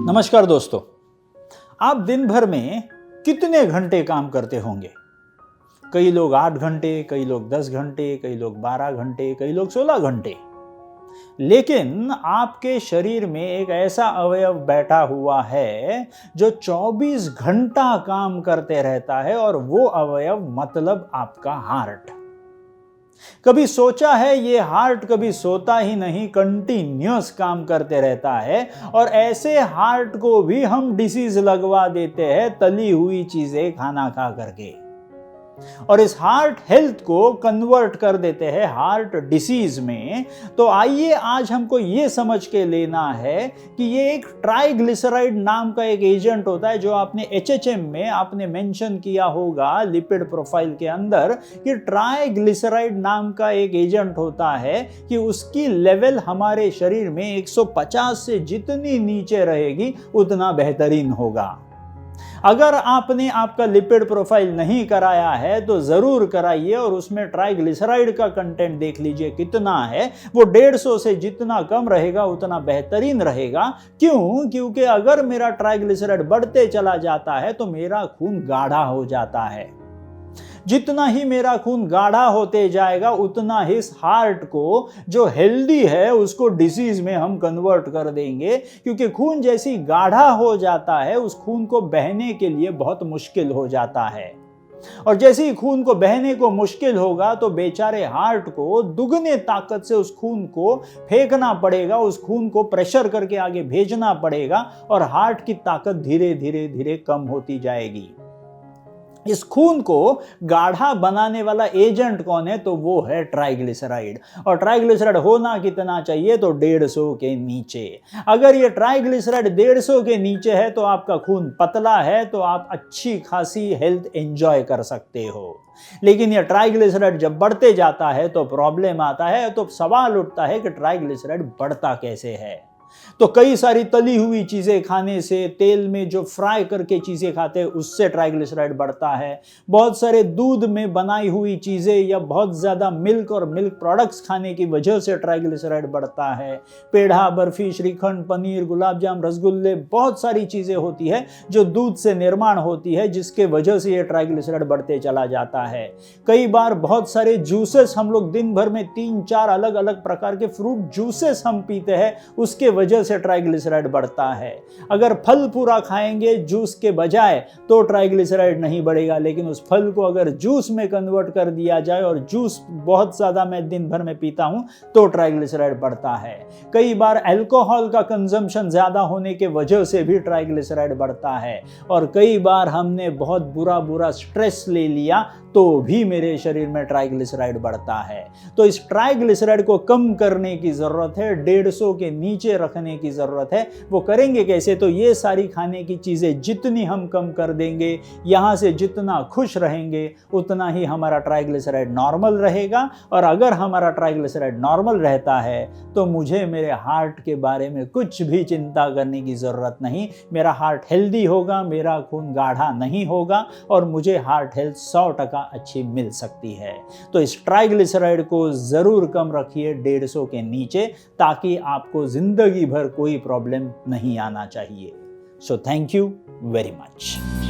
नमस्कार दोस्तों, आप दिन भर में कितने घंटे काम करते होंगे? कई लोग 8 घंटे, कई लोग 10 घंटे, कई लोग 12 घंटे, कई लोग 16 घंटे। लेकिन आपके शरीर में एक ऐसा अवयव बैठा हुआ है जो 24 घंटा काम करते रहता है और वो अवयव मतलब आपका हार्ट। कभी सोचा है ये हार्ट कभी सोता ही नहीं, कंटिन्यूअस काम करते रहता है और ऐसे हार्ट को भी हम डिसीज लगवा देते हैं तली हुई चीजें खाना खा करके और इस हार्ट हेल्थ को कन्वर्ट कर देते हैं हार्ट डिसीज में। तो आइए आज हमको ये समझ के लेना है कि ये एक ट्राइग्लिसराइड नाम का एक एजेंट होता है जो आपने एचएचएम में आपने मेंशन किया होगा लिपिड प्रोफाइल के अंदर कि ट्राइग्लिसराइड नाम का एक एजेंट होता है कि उसकी लेवल हमारे शरीर में 150 से जितनी नीचे रहेगी उतना बेहतरीन होगा। अगर आपने आपका लिपिड प्रोफाइल नहीं कराया है तो जरूर कराइए और उसमें ट्राइग्लिसराइड का कंटेंट देख लीजिए कितना है। वो 150 से जितना कम रहेगा उतना बेहतरीन रहेगा। क्यों? क्योंकि अगर मेरा ट्राइग्लिसराइड बढ़ते चला जाता है तो मेरा खून गाढ़ा हो जाता है। जितना ही मेरा खून गाढ़ा होते जाएगा उतना ही इस हार्ट को जो हेल्दी है उसको डिसीज में हम कन्वर्ट कर देंगे, क्योंकि खून जैसी गाढ़ा हो जाता है उस खून को बहने के लिए बहुत मुश्किल हो जाता है और जैसे ही खून को बहने को मुश्किल होगा तो बेचारे हार्ट को दुगने ताकत से उस खून को फेंकना पड़ेगा, उस खून को प्रेशर करके आगे भेजना पड़ेगा और हार्ट की ताकत धीरे धीरे धीरे कम होती जाएगी। इस खून को गाढ़ा बनाने वाला एजेंट कौन है? तो वो है ट्राइग्लिसराइड। और ट्राइग्लिसराइड होना कितना चाहिए? तो 150 के नीचे। अगर ये ट्राइग्लिसराइड 150 के नीचे है तो आपका खून पतला है, तो आप अच्छी खासी हेल्थ एंजॉय कर सकते हो। लेकिन ये ट्राइग्लिसराइड जब बढ़ते जाता है तो प्रॉब्लम आता है। तो सवाल उठता है कि ट्राइग्लिसराइड बढ़ता कैसे है? तो कई सारी तली हुई चीजें खाने से, तेल में जो फ्राई करके चीजें खाते हैं उससे ट्राइग्लिसराइड बढ़ता है। बहुत सारे दूध में बनाई हुई चीजें या बहुत ज्यादा मिल्क और मिल्क प्रोडक्ट्स खाने की वजह से ट्राइग्लिसराइड बढ़ता है। पेड़ा, बर्फी, श्रीखंड, पनीर, गुलाब जाम, रसगुल्ले, बहुत सारी चीजें होती है जो दूध से निर्माण होती है जिसके वजह से ये ट्राइग्लिसराइड बढ़ते चला जाता है। कई बार बहुत सारे जूसेस हम लोग दिन भर में 3-4 अलग अलग प्रकार के फ्रूट जूसेस हम पीते हैं, उसके वजह से ट्राइग्लिसराइड बढ़ता है। अगर फल पूरा खाएंगे जूस के बजाय तो ट्राइग्लिसराइड नहीं बढ़ेगा, लेकिन उस फल को अगर जूस में कन्वर्ट कर दिया जाए और जूस बहुत ज्यादा मैं दिन भर में पीता हूं तो ट्राइग्लिसराइड बढ़ता है। कई बार अल्कोहल का कंजम्पशन ज्यादा होने के वजह से भी ट्राइग्लिसराइड बढ़ता है और कई बार हमने बहुत बुरा स्ट्रेस ले लिया तो भी मेरे शरीर में ट्राइग्लिसराइड बढ़ता है। तो इस ट्राइग्लिसराइड को कम करने की जरूरत है, 150 के नीचे रखने की जरूरत है। वो करेंगे कैसे? तो ये सारी खाने की चीजें जितनी हम कम कर देंगे, यहां से जितना खुश रहेंगे उतना ही हमारा ट्राइग्लिसराइड नॉर्मल रहेगा। और अगर हमारा ट्राइग्लिसराइड नॉर्मल रहता है तो मुझे मेरे हार्ट के बारे में कुछ भी चिंता करने की जरूरत नहीं। मेरा हार्ट हेल्दी होगा, मेरा खून गाढ़ा नहीं होगा और मुझे हार्ट हेल्थ 100% अच्छी मिल सकती है। तो इस ट्राइग्लिसराइड को जरूर कम रखिए 150 के नीचे, ताकि आपको जिंदगी भर कोई प्रॉब्लम नहीं आना चाहिए। So thank you very much.